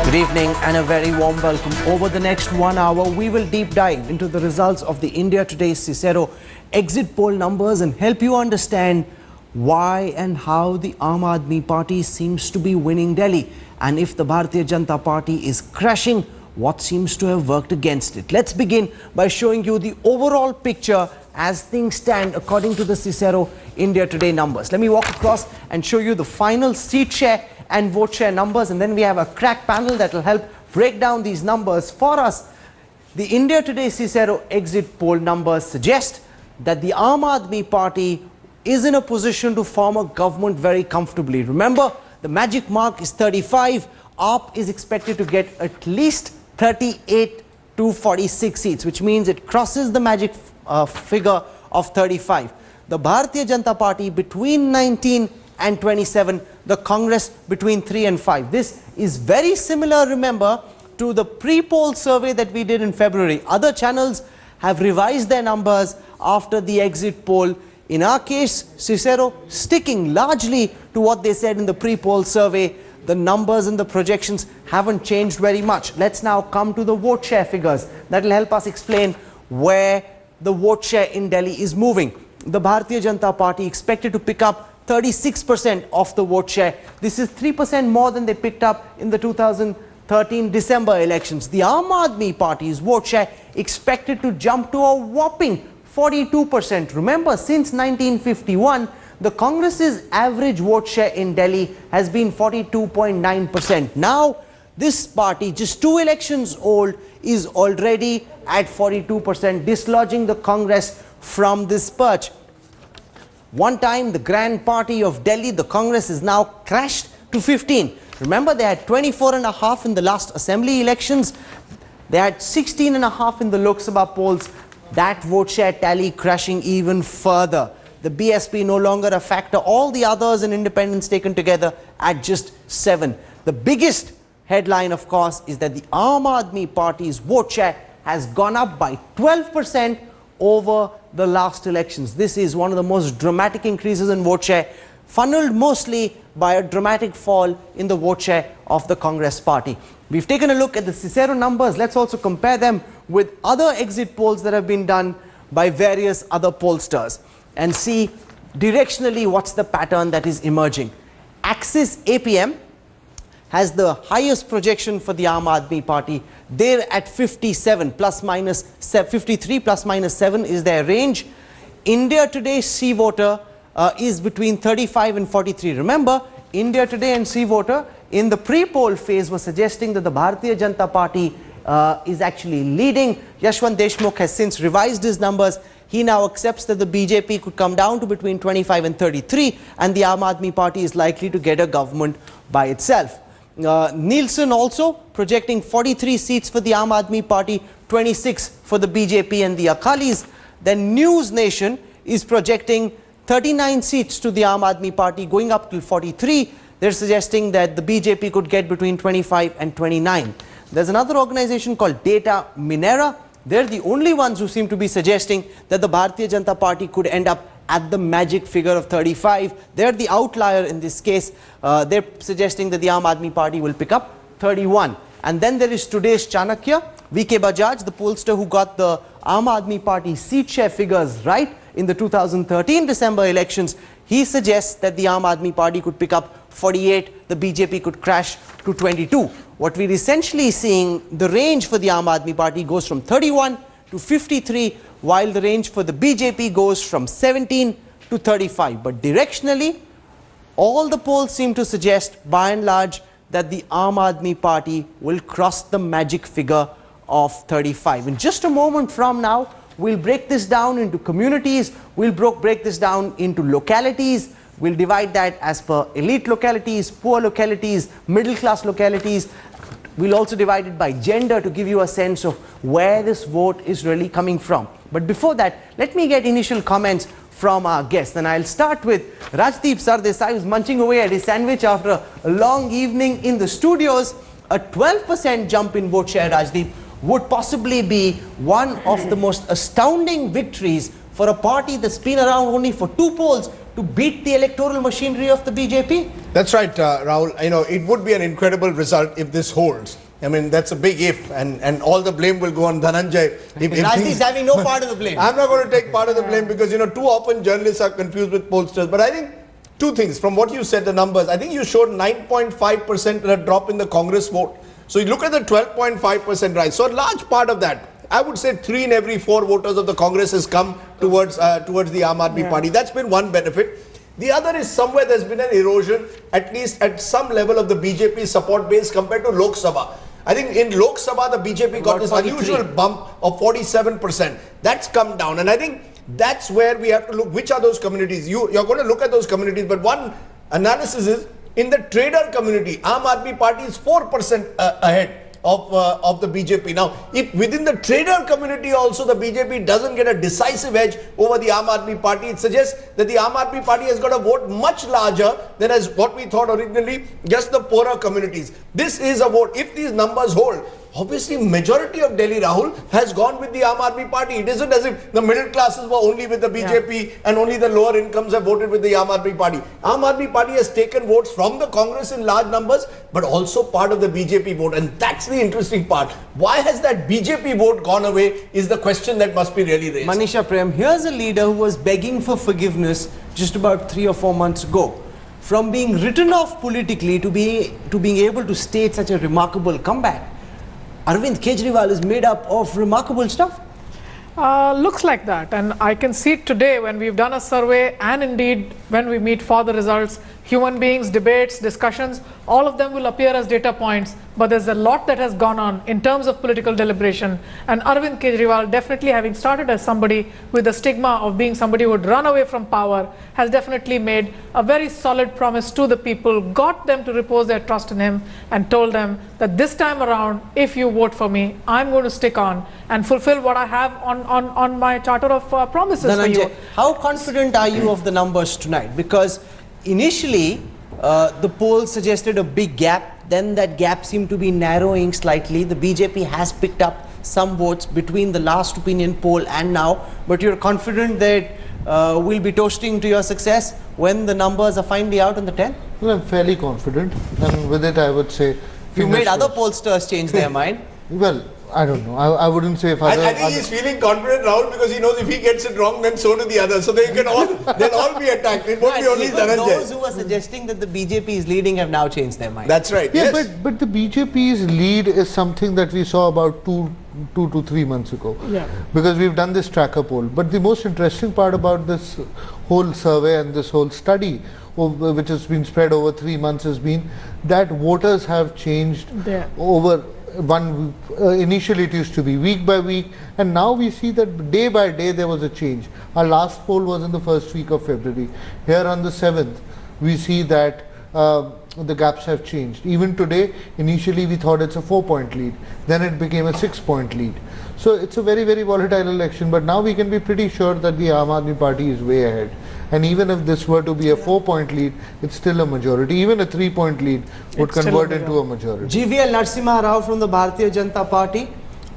Good evening and a very warm welcome. Over the next 1 hour, we will deep dive into the results of the India Today Cicero exit poll numbers and help you understand why and how the Aam Aadmi Party seems to be winning Delhi, and if the Bharatiya Janata Party is crashing, what seems to have worked against it. Let's begin by showing you the overall picture as things stand according to the Cicero India Today numbers. Let me walk across and show you the final seat share and vote share numbers, and then we have a crack panel that will help break down these numbers for us. The India Today Cicero exit poll numbers suggest that the Aam Aadmi Party is in a position to form a government very comfortably. Remember, the magic mark is 35. AAP is expected to get at least 38 to 46 seats, which means it crosses the magic figure of 35. The Bharatiya Janata Party between 19 and 27, the Congress between 3 and 5. This is very similar, remember, to the pre-poll survey that we did in February. Other channels have revised their numbers after the exit poll. In our case, Cicero sticking largely to what they said in the pre-poll survey. The numbers and the projections haven't changed very much. Let's now come to the vote share figures. That will help us explain where the vote share in Delhi is moving. The Bharatiya Janata Party expected to pick up 36% of the vote share. This is 3% more than they picked up in the 2013 December elections. The Aam Aadmi Party's vote share expected to jump to a whopping 42%. Remember, since 1951, the Congress's average vote share in Delhi has been 42.9%. Now, this party, just 2 elections old, is already at 42%, dislodging the Congress from this perch. One time, the grand party of Delhi, the Congress, is now crashed to 15. Remember, they had 24.5 in the last assembly elections. They had 16.5 in the Lok Sabha polls. That vote share tally crashing even further. The BSP no longer a factor. All the others and independents taken together at just 7. The biggest headline, of course, is that the Aam Aadmi Party's vote share has gone up by 12% over the last elections. This is one of the most dramatic increases in vote share, funneled mostly by a dramatic fall in the vote share of the Congress party. We've taken a look at the Cicero numbers. Let's also compare them with other exit polls that have been done by various other pollsters and see directionally what's the pattern that is emerging. Axis APM has the highest projection for the Aam Aadmi Party. They're at 57 plus minus 53 plus minus 7 is their range. India Today C Voter is between 35 and 43. Remember, India Today and C Voter in the pre-poll phase were suggesting that the Bharatiya Janata Party is actually leading. Yashwant Deshmukh has since revised his numbers. He now accepts that the BJP could come down to between 25 and 33, and the Aam Aadmi Party is likely to get a government by itself. Nielsen also projecting 43 seats for the Aam Aadmi Party, 26 for the BJP and the Akalis. Then News Nation is projecting 39 seats to the Aam Aadmi Party, going up till 43. They're suggesting that the BJP could get between 25 and 29. There's another organization called Data Minera. They're the only ones who seem to be suggesting that the Bharatiya Janata Party could end up at the magic figure of 35. They're the outlier in this case. They're suggesting that the Aam Aadmi Party will pick up 31. And then there is today's Chanakya, VK Bajaj, the pollster who got the Aam Aadmi Party seat share figures right in the 2013 December elections. He suggests that the Aam Aadmi Party could pick up 48, the BJP could crash to 22. What we're essentially seeing, the range for the Aam Aadmi Party goes from 31 to 53, while the range for the BJP goes from 17 to 35. But directionally, all the polls seem to suggest, by and large, that the Aam Aadmi Party will cross the magic figure of 35. In just a moment from now, we'll break this down into communities, we'll break this down into localities, we'll divide that as per elite localities, poor localities, middle class localities. We'll also divide it by gender to give you a sense of where this vote is really coming from. But before that, let me get initial comments from our guests. And I'll start with Rajdeep Sardesai, who's munching away at his sandwich after a long evening in the studios. A 12% jump in vote share, Rajdeep, would possibly be one of the most astounding victories for a party that's been around only for 2 polls to beat the electoral machinery of the BJP? That's right, Rahul. You know, it would be an incredible result if this holds. I mean, that's a big if, and all the blame will go on Dhananjay. Rajni is having no part of the blame. I'm not going to take part of the blame because, you know, too often journalists are confused with pollsters. But I think two things. From what you said, the numbers, I think you showed 9.5% a drop in the Congress vote. So you look at the 12.5% rise. So a large part of that, I would say 3 in every 4 voters of the Congress has come towards the Aam Aadmi Party. That's been one benefit. The other is somewhere there's been an erosion, at least at some level, of the BJP support base compared to Lok Sabha. I think in Lok Sabha, the BJP got this unusual bump of 47%. That's come down. And I think that's where we have to look. Which are those communities? You're going to look at those communities. But one analysis is, in the trader community, Aam Aadmi Party is 4% ahead of the BJP. Now, if within the trader community also the BJP doesn't get a decisive edge over the Aam Aadmi Party, it suggests that the Aam Aadmi Party has got a vote much larger than as what we thought originally, just the poorer communities. This is a vote. If these numbers hold, obviously majority of Delhi, Rahul, has gone with the Aam Aadmi Party. It isn't as if the middle classes were only with the BJP and only the lower incomes have voted with the Aam Aadmi Party. Aam Aadmi Party has taken votes from the Congress in large numbers, but also part of the BJP vote. And that's the interesting part. Why has that BJP vote gone away is the question that must be really raised. Manisha Prem, here's a leader who was begging for forgiveness just about 3 or 4 months ago. From being written off politically to being able to stage such a remarkable comeback, Arvind Kejriwal is made up of remarkable stuff. Looks like that, and I can see it today when we've done a survey, and indeed when we meet for the results. Human beings, debates, discussions, all of them will appear as data points, but there's a lot that has gone on in terms of political deliberation. And Arvind Kejriwal, definitely having started as somebody with the stigma of being somebody who would run away from power, has definitely made a very solid promise to the people, got them to repose their trust in him, and told them that this time around, if you vote for me, I'm going to stick on and fulfill what I have on my charter of promises for you. How confident are you of the numbers tonight? Because initially, the polls suggested a big gap, then that gap seemed to be narrowing slightly. The BJP has picked up some votes between the last opinion poll and now, but you're confident that we'll be toasting to your success when the numbers are finally out on the 10th? Well, I'm fairly confident, and with it I would say... You made other pollsters change their mind? Well, I don't know. I wouldn't say if other... I think he's feeling confident, Rahul, because he knows if he gets it wrong, then so do the others. So they'll all be attacked. It won't be only Dhananjay. Those who were suggesting that the BJP is leading have now changed their mind. That's right. Yeah, yes. but the BJP's lead is something that we saw about two to 3 months ago. Yeah. Because we've done this tracker poll. But the most interesting part about this whole survey and this whole study, which has been spread over 3 months, has been that voters have changed over initially it used to be week by week, and now we see that day by day there was a change. Our last poll was in the first week of February. Here on the 7th, we see that the gaps have changed. Even today, initially we thought it's a 4-point lead, then it became a 6-point lead. So it's a very, very volatile election, but now we can be pretty sure that the Aam Aadmi Party is way ahead. And even if this were to be a 4-point lead, it's still a majority. Even a 3-point lead would convert into a majority. GVL Narasimha Rao from the Bharatiya Janata Party,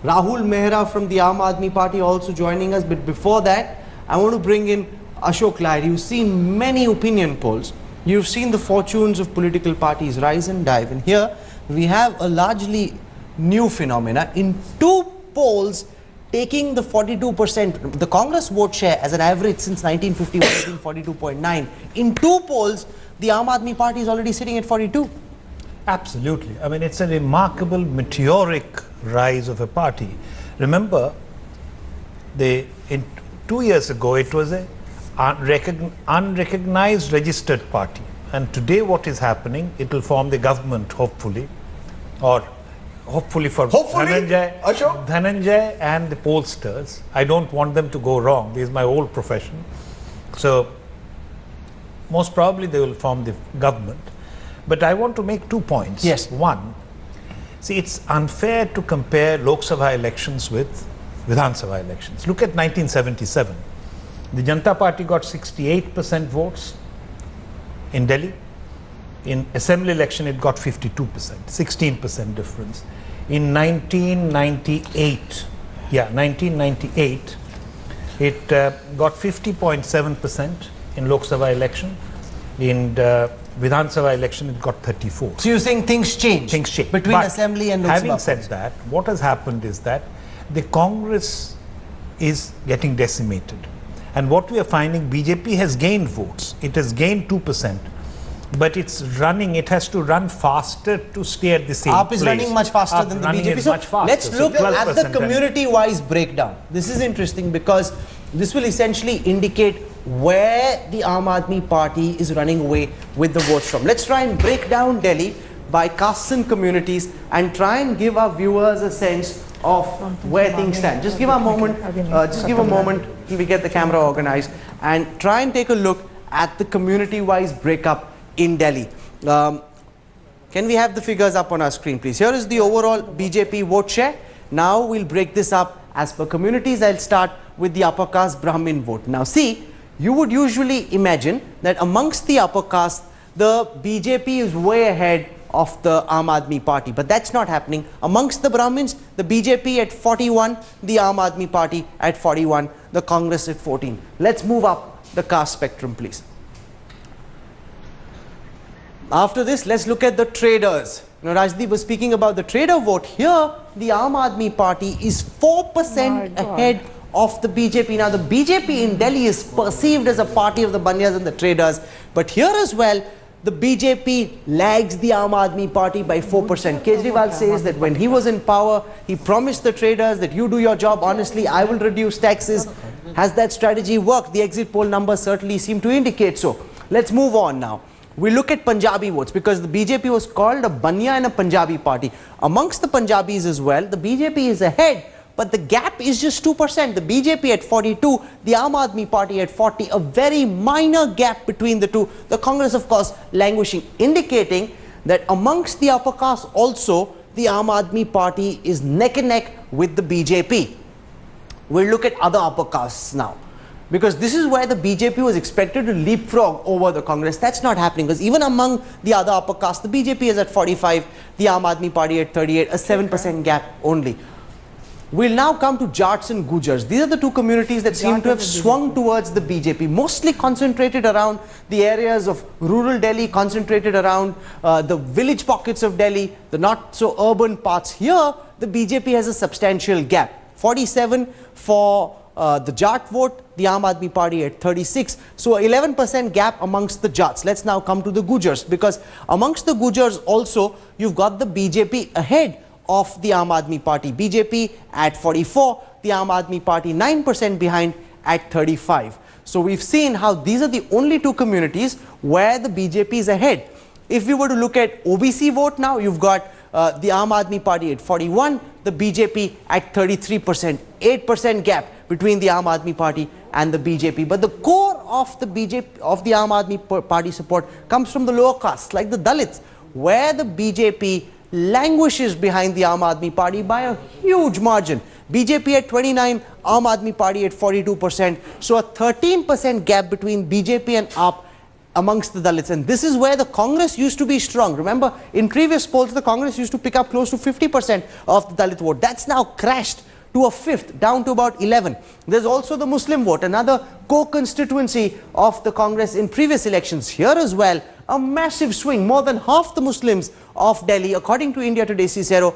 Rahul Mehra from the Aam Aadmi Party also joining us. But before that, I want to bring in Ashok Lair. You've seen many opinion polls. You've seen the fortunes of political parties rise and dive. And here we have a largely new phenomena. In 2 polls, taking the 42%, the Congress vote share as an average since 1951 has been 42.9. In 2 polls, the Aam Aadmi Party is already sitting at 42. Absolutely. I mean, it's a remarkable meteoric rise of a party. Remember, 2 years ago, it was a unrecognized registered party. And today what is happening, it will form the government, hopefully, or hopefully for Dhananjay and the pollsters. I don't want them to go wrong. This is my old profession. So most probably they will form the government. But I want to make 2 points. Yes. One, see, it's unfair to compare Lok Sabha elections with Vidhan Sabha elections. Look at 1977. The Janata Party got 68% votes in Delhi. In assembly election, it got 52%, 16% difference. In 1998, it got 50.7% in Lok Sabha election. In Vidhan Sabha election, it got 34. So you're saying things change? Things change. Between But Assembly and Lok Sabha. having said that, what has happened is that the Congress is getting decimated. And what we are finding, BJP has gained votes. It has gained 2%. But it's running, it has to run faster to stay at the same AAP place. is running much faster AAP than the running BJP. is So much faster. let's look So at the 12% community-wise breakdown. This is interesting because this will essentially indicate where the Aam Aadmi Party is running away with the votes from. Let's try and break down Delhi by castes and communities and try and give our viewers a sense of where things stand. Just give a moment, till we get the camera organized, and try and take a look at the community-wise breakup in Delhi. Can we have the figures up on our screen, please? Here is the overall BJP vote share. Now we'll break this up as per communities. I'll start with the upper caste Brahmin vote. Now see, you would usually imagine that amongst the upper caste, the BJP is way ahead of the Aam Aadmi Party, but that's not happening. Amongst the Brahmins, the BJP at 41, the Aam Aadmi Party at 41, the Congress at 14. Let's move up the caste spectrum, please. After this, let's look at the traders. Now, Rajdeep was speaking about the trader vote. Here, the Aam Aadmi Party is 4% ahead of the BJP. Now, the BJP in Delhi is perceived as a party of the Banyas and the traders. But here as well, the BJP lags the Aam Aadmi Party by 4%. Kejriwal says that when he was in power, he promised the traders that you do your job honestly, I will reduce taxes. Has that strategy worked? The exit poll numbers certainly seem to indicate so. Let's move on now. We look at Punjabi votes because the BJP was called a Banya and a Punjabi party. Amongst the Punjabis as well, the BJP is ahead, but the gap is just 2%. The BJP at 42, the Aam Aadmi Party at 40, a very minor gap between the two. The Congress, of course, languishing, indicating that amongst the upper caste also, the Aam Aadmi Party is neck and neck with the BJP. We'll look at other upper castes now, because this is where the BJP was expected to leapfrog over the Congress. That's not happening, because even among the other upper caste, the BJP is at 45, the Aam Aadmi Party at 38, a 7% gap only. We'll now come to Jats and Gujars. These are the two communities that seem to have swung towards the BJP, mostly concentrated around the areas of rural Delhi, concentrated around the village pockets of Delhi, the not so urban parts. Here, the BJP has a substantial gap. 47 for the Jat vote, the Aam Aadmi Party at 36. So 11% gap amongst the Jats. Let's now come to the Gujars, because amongst the Gujars also, you've got the BJP ahead of the Aam Aadmi Party. BJP at 44, the Aam Aadmi Party 9% behind at 35. So we've seen how these are the only two communities where the BJP is ahead. If we were to look at OBC vote now, you've got the Aam Aadmi Party at 41, the BJP at 33%, 8% gap between the Aam Aadmi Party and the BJP. But the core of the BJP, of the Aam Aadmi Party support comes from the lower castes, like the Dalits, where the BJP languishes behind the Aam Aadmi Party by a huge margin. BJP at 29, Aam Aadmi Party at 42%. So a 13% gap between BJP and AAP amongst the Dalits. And this is where the Congress used to be strong. Remember, in previous polls, the Congress used to pick up close to 50% of the Dalit vote. That's now crashed to a fifth, down to about 11. There's also the Muslim vote, another co-constituency of the Congress in previous elections. Here as well, a massive swing. More than half the Muslims of Delhi, according to India Today Cicero,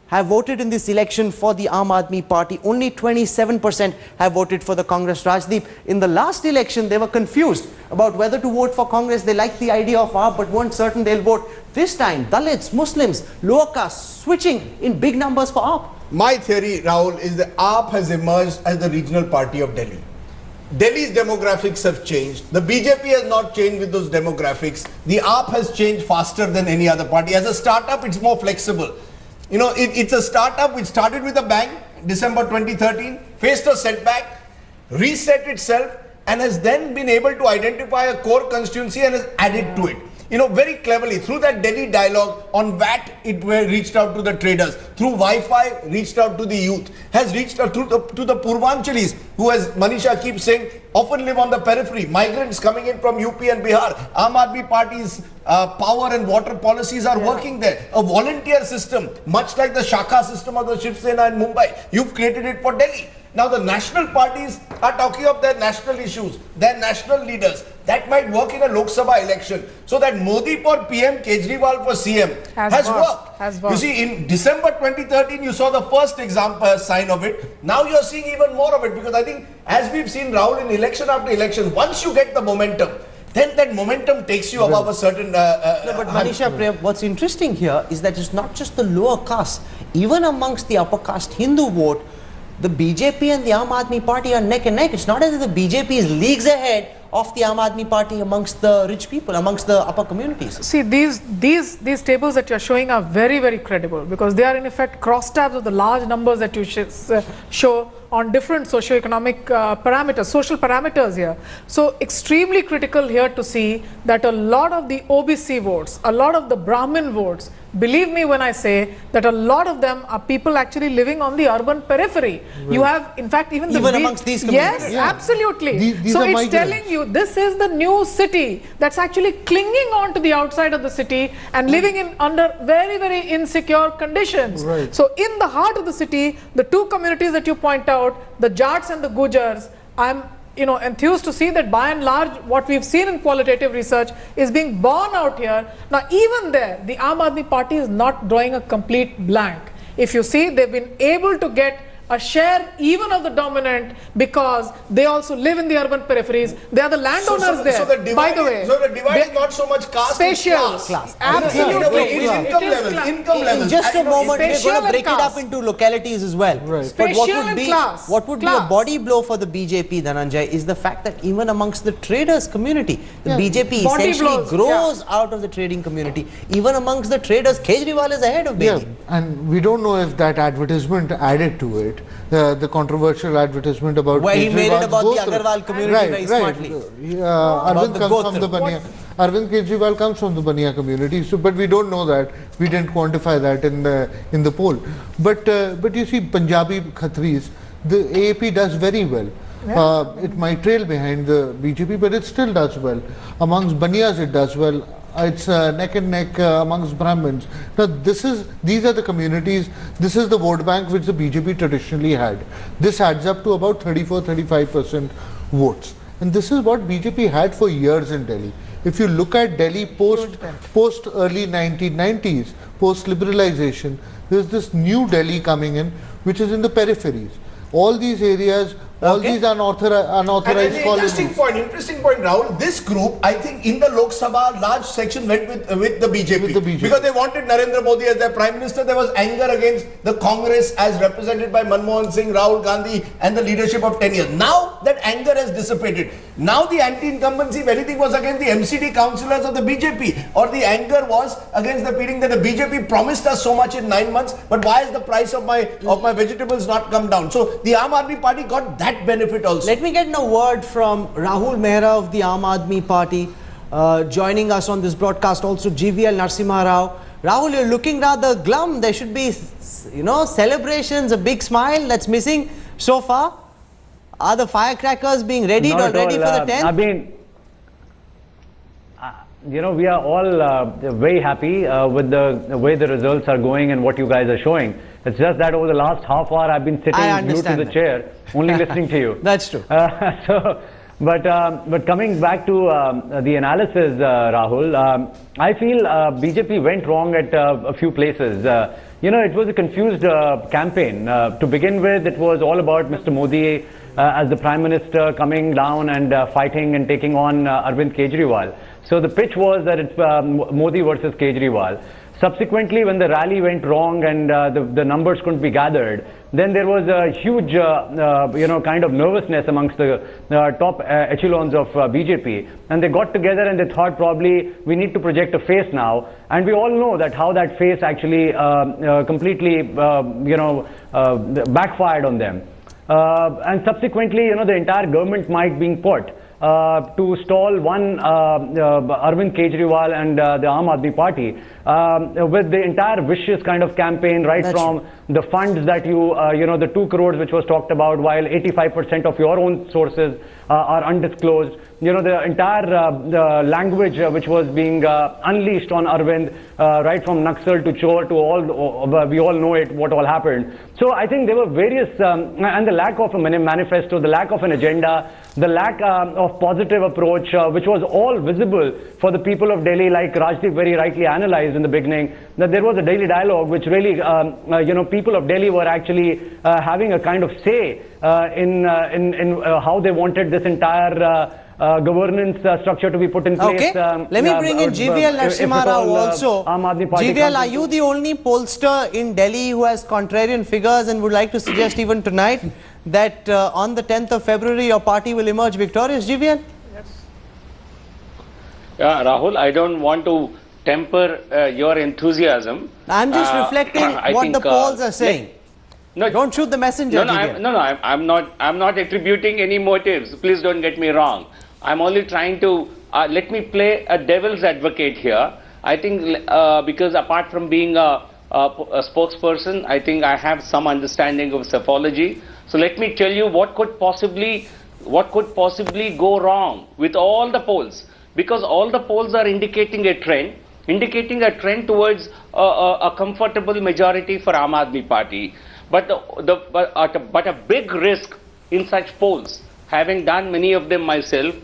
have voted in this election for the Aam Aadmi Party. Only 27% have voted for the Congress. Rajdeep, in the last election, they were confused about whether to vote for Congress. They liked the idea of AAP, but weren't certain they'll vote. This time, Dalits, Muslims, lower caste, switching in big numbers for AAP. My theory, Rahul, is that AAP has emerged as the regional party of Delhi. Delhi's demographics have changed. The BJP has not changed with those demographics. The AAP has changed faster than any other party. As a startup, it's more flexible. You know, it's a startup which started with a bang, December 2013, faced a setback, reset itself, and has then been able to identify a core constituency and has added to it. You know, very cleverly, through that Delhi dialogue on VAT, it reached out to the traders. Through Wi-Fi, reached out to the youth. Has reached out to the Purvanchalis, who, as Manisha keeps saying, often live on the periphery. Migrants coming in from UP and Bihar. Aam Aadmi Party's power and water policies are working there. A volunteer system, much like the Shakha system of the Shiv Sena in Mumbai. You've created it for Delhi. Now the national parties are talking of their national issues, their national leaders. that might work in a Lok Sabha election. So that Modi for PM, Kejriwal for CM has worked. You see, in December 2013, you saw the first example sign of it. Now you're seeing even more of it, because I think, as we've seen, Rahul, in election after election, once you get the momentum, then that momentum takes you above a certain... No, but Manisha, what's interesting here is that it's not just the lower caste. Even amongst the upper caste Hindu vote, the BJP and the Aam Aadmi Party are neck and neck. It's not as if the BJP is leagues ahead of the Aam Aadmi Party amongst the rich people, amongst the upper communities. See, these tables that you're showing are very, very credible, because they are in effect crosstabs of the large numbers that you show on different socio-economic parameters, social parameters here. So extremely critical here to see that a lot of the OBC votes, a lot of the Brahmin votes, believe me when I say that a lot of them are people actually living on the urban periphery. Right. You have, in fact, even amongst these communities. Yes, absolutely. These so it's telling you this is the new city that's actually clinging on to the outside of the city and living in under very, very insecure conditions. Right. So in the heart of the city, the two communities that you point out, the Jats and the Gujars, I'm enthused to see that by and large what we've seen in qualitative research is being borne out here. Now even there, the Aam Aadmi Party is not drawing a complete blank. If you see, they've been able to get a share even of the dominant because they also live in the urban peripheries. They are the landowners there. So the divide, by the way, so the divide is not so much caste, spatial. Class. Absolutely. It's income level. Income level. In just a moment, we're going to break it up into localities as well. Right. But Class. what would be a body blow for the BJP, Dhananjay, is the fact that even amongst the traders community, the BJP essentially grows out of the trading community. Even amongst the traders, Kejriwal is ahead of Bailey. And we don't know if that advertisement added to it. The controversial advertisement about where he made it about the Agarwal community very smartly. Arvind Kejriwal comes from the Bania community, so but we don't know that. We didn't quantify that in the poll. But you see, Punjabi Khatris, the AAP does very well. It might trail behind the BJP, but it still does well. Amongst Banias, it does well. It's neck and neck amongst Brahmins. Now, these are the communities, this is the vote bank which the BJP traditionally had. This adds up to about 34-35% votes. And this is what BJP had for years in Delhi. If you look at Delhi post early 1990s, post liberalization, there's this new Delhi coming in, which is in the peripheries. All these areas, all these unauthorized colonies. Interesting point, Rahul. This group, I think, in the Lok Sabha, large section went with the BJP. Because they wanted Narendra Modi as their Prime Minister. There was anger against the Congress as represented by Manmohan Singh, Rahul Gandhi and the leadership of 10 years. Now that anger has dissipated. Now the anti-incumbency, if anything, was against the MCD councillors of the BJP. Or the anger was against the feeling that the BJP promised us so much in 9 months, but why is the price of my vegetables not come down? So the Aam Aadmi Party got that benefit also. Let me get a word from Rahul Mehra of the Aam Aadmi Party, joining us on this broadcast, also GVL Narasimha Rao. Rahul, you're looking rather glum. There should be, celebrations, a big smile that's missing so far. Are the firecrackers being readied already for the 10th? I mean, we are all very happy with the way the results are going and what you guys are showing. It's just that over the last half hour, I've been sitting glued to the chair, only listening to you. That's true. But coming back to the analysis, Rahul, I feel BJP went wrong at a few places. It was a confused campaign. To begin with, it was all about Mr. Modi as the Prime Minister coming down and fighting and taking on Arvind Kejriwal. So the pitch was that it's Modi versus Kejriwal. Subsequently, when the rally went wrong and the numbers couldn't be gathered, then there was a huge, kind of nervousness amongst the top echelons of BJP. And they got together and they thought probably we need to project a face now. And we all know that how that face actually completely, backfired on them. And subsequently, the entire government might being put to stall one Arvind Kejriwal and the Aam Aadmi Party. with the entire vicious kind of campaign, right? That's from the funds that the 2 crores which was talked about, while 85% of your own sources are undisclosed. The entire language which was being unleashed on Arvind, right from Naxal to Chor to all, we all know it, what all happened. So I think there were various, and the lack of a manifesto, the lack of an agenda, the lack of positive approach, which was all visible for the people of Delhi, like Rajdeep very rightly analyzed in the beginning, that there was a daily dialogue which really, people of Delhi were actually having a kind of say in how they wanted this entire governance structure to be put in place. Okay, let me bring in GVL Narasimha Rao also. Aam Aadmi Party GVL, are you the only pollster in Delhi who has contrarian figures and would like to suggest even tonight that on the 10th of February your party will emerge victorious, GVL? Yeah, Rahul, I don't want to temper your enthusiasm. I'm just reflecting what the polls are saying. No, don't shoot the messenger. I'm not attributing any motives. Please don't get me wrong. I'm only trying to let me play a devil's advocate here. I think because apart from being a spokesperson, I think I have some understanding of psephology. So let me tell you what could possibly go wrong with all the polls, because all the polls are indicating a trend towards a comfortable majority for Aam Aadmi Party. But a big risk in such polls, having done many of them myself,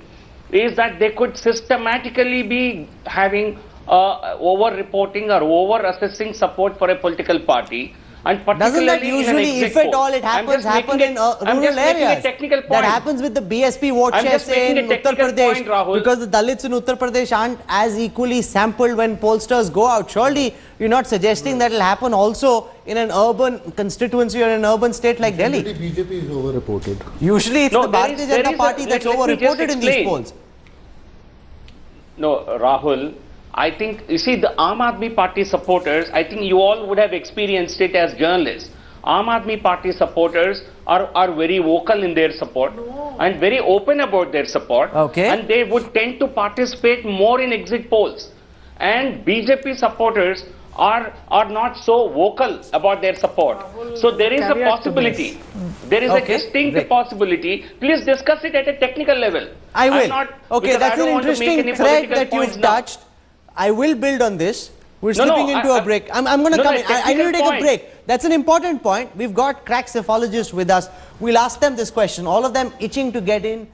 is that they could systematically be having over-reporting or over-assessing support for a political party. And doesn't that usually, if at all it happens, happen in rural areas? That happens with the BSP vote share, say in Uttar Pradesh, because the Dalits in Uttar Pradesh aren't as equally sampled when pollsters go out. Surely you're not suggesting that will happen also in an urban constituency or an urban state like Delhi. BJP is over-reported. Usually it's the Bharatiya Janata Party that's over-reported in these polls. No, Rahul, I think, you see, the Aam Aadmi Party supporters, I think you all would have experienced it as journalists. Aam Aadmi Party supporters are very vocal in their support and very open about their support. Okay. And they would tend to participate more in exit polls. And BJP supporters are not so vocal about their support. So there is a possibility. There is a distinct possibility. Please discuss it at a technical level. I will. Okay, that's an interesting thread that you've touched. I will build on this. We're slipping into a break. I'm going to come in. I need to take a break. That's an important point. We've got crack psephologists with us. We'll ask them this question. All of them itching to get in.